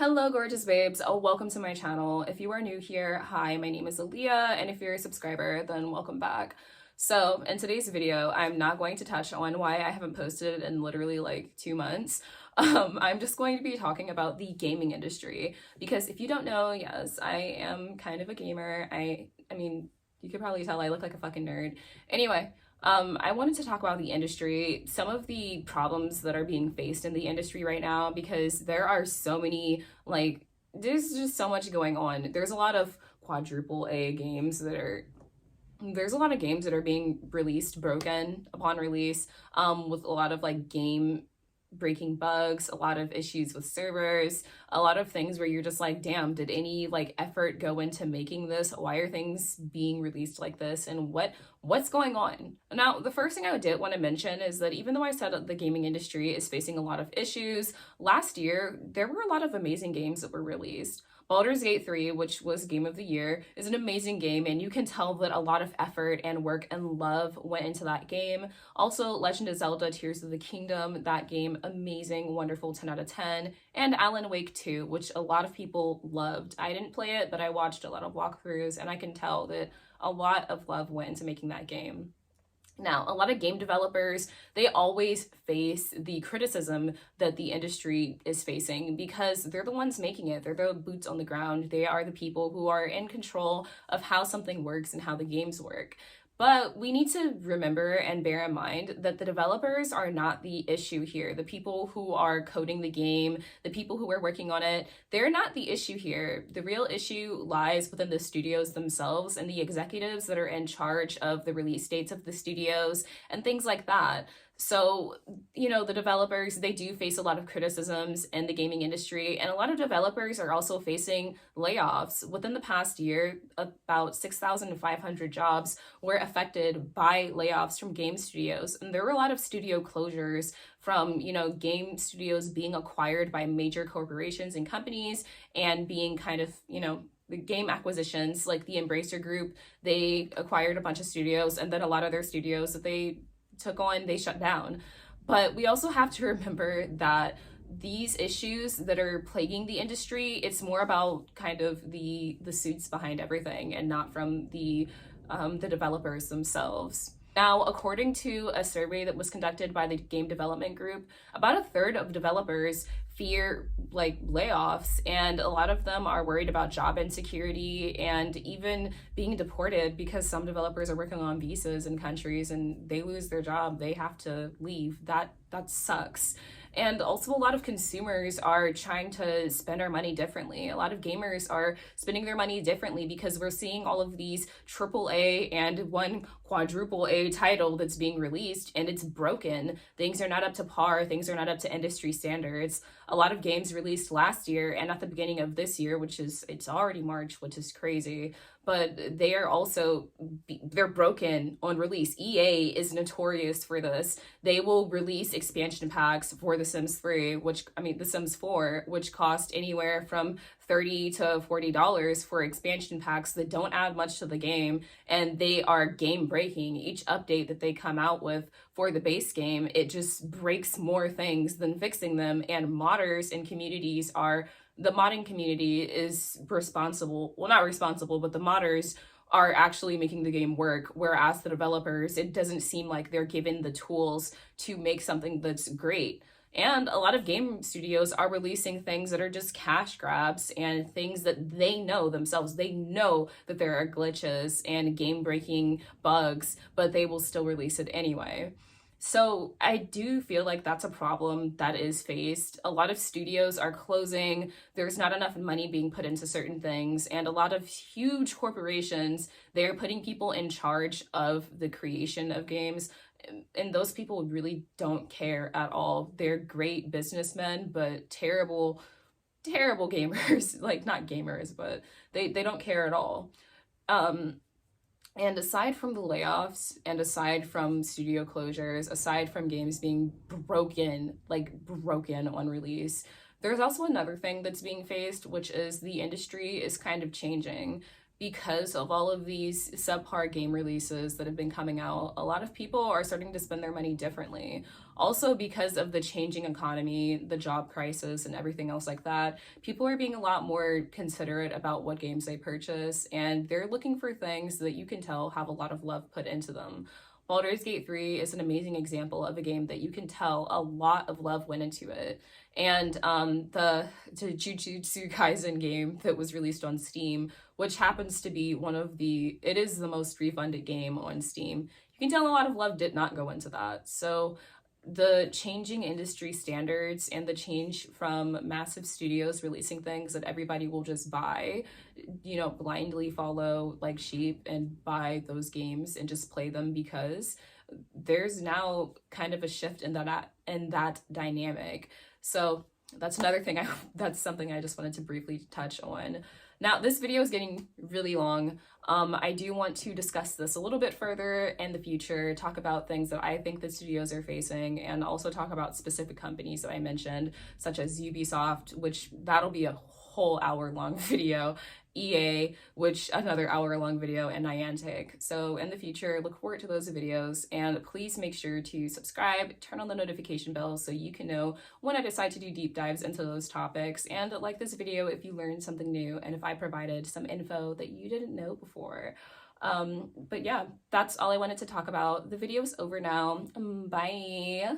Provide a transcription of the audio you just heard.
Hello, gorgeous babes. Welcome to my channel. If you are new here, hi, my name is Aaliyah, and if you're a subscriber, then welcome back. So, in today's video, I'm not going to touch on why I haven't posted in literally like 2 months. I'm just going to be talking about the gaming industry because if you don't know, yes, I am kind of a gamer. I mean, you could probably tell I look like a fucking nerd. Anyway, I wanted to talk about the industry, some of the problems that are being faced in the industry right now, because there are so many, like, there's just so much going on. There's a lot of quadruple A games that are there's a lot of games that are being released broken upon release, with a lot of like game breaking bugs, a lot of issues with servers, a lot of things where you're just like, damn, did any like effort go into making this? Why are things being released like this? And what's going on? Now, the first thing I did want to mention is that even though I said that the gaming industry is facing a lot of issues, last year there were a lot of amazing games that were released. Baldur's Gate 3, which was Game of the Year, is an amazing game, and you can tell that a lot of effort and work and love went into that game. Also, Legend of Zelda Tears of the Kingdom, that game, amazing, wonderful, 10 out of 10. And Alan Wake 2, which a lot of people loved. I didn't play it, but I watched a lot of walkthroughs, and I can tell that a lot of love went into making that game. Now, a lot of game developers, they always face the criticism that the industry is facing because they're the ones making it. They're the boots on the ground. They are the people who are in control of how something works and how the games work. But we need to remember and bear in mind that the developers are not the issue here. The people who are coding the game, the people who are working on it, they're not the issue here. The real issue lies within the studios themselves and the executives that are in charge of the release dates of the studios and things like that. So, the developers, they do face a lot of criticisms in the gaming industry, and a lot of developers are also facing layoffs. Within the past year, about 6,500 jobs were affected by layoffs from game studios. And there were a lot of studio closures from, game studios being acquired by major corporations and companies and being kind of, the game acquisitions, like the Embracer Group, they acquired a bunch of studios, and then a lot of their studios that they took on, they shut down. But we also have to remember that these issues that are plaguing the industry, it's more about kind of the suits behind everything and not from the developers themselves. Now, according to a survey that was conducted by the Game Development Group, about a third of developers fear like layoffs, and a lot of them are worried about job insecurity and even being deported because some developers are working on visas in countries and they lose their job, they have to leave. That sucks. And also, a lot of consumers are trying to spend our money differently. A lot of gamers are spending their money differently because we're seeing all of these AAA and one quadruple A title that's being released, and it's broken. Things are not up to par. Things are not up to industry standards. A lot of games released last year and at the beginning of this year, it's already March, which is crazy, but they're broken on release. EA is notorious for this. They will release expansion packs for The Sims 3, The Sims 4, which cost anywhere from $30 to $40 for expansion packs that don't add much to the game, and they are game breaking. Each update that they come out with for the base game, it just breaks more things than fixing them, and modders and communities are the modding community is responsible, well, not responsible, but the modders are actually making the game work, whereas the developers, it doesn't seem like they're given the tools to make something that's great. And a lot of game studios are releasing things that are just cash grabs and things that they know themselves. They know that there are glitches and game-breaking bugs, but they will still release it anyway. So I do feel like that's a problem that is faced. A lot of studios are closing. There's not enough money being put into certain things. And a lot of huge corporations, they're putting people in charge of the creation of games. And those people really don't care at all. They're great businessmen, but terrible gamers. Like, not gamers, but they don't care at all. And aside from the layoffs and aside from studio closures, aside from games being broken on release, there's also another thing that's being faced, which is the industry is kind of changing. because of all of these subpar game releases that have been coming out, a lot of people are starting to spend their money differently. Also, because of the changing economy, the job crisis, and everything else like that, people are being a lot more considerate about what games they purchase, and they're looking for things that you can tell have a lot of love put into them. Baldur's Gate 3 is an amazing example of a game that you can tell a lot of love went into it. And the Jujutsu Kaisen game that was released on Steam, which happens to be it is the most refunded game on Steam. You can tell a lot of love did not go into that. So the changing industry standards and the change from massive studios releasing things that everybody will just buy, blindly follow like sheep and buy those games and just play them, because there's now kind of a shift in that dynamic. So that's that's something I just wanted to briefly touch on. Now, this video is getting really long. I do want to discuss this a little bit further in the future, talk about things that I think the studios are facing, and also talk about specific companies that I mentioned, such as Ubisoft, which that'll be a whole hour-long video, EA, which another hour-long video, and Niantic. So in the future, look forward to those videos, and please make sure to subscribe, turn on the notification bell so you can know when I decide to do deep dives into those topics, and like this video if you learned something new and if I provided some info that you didn't know before. But yeah, that's all I wanted to talk about. The video is over now. Bye.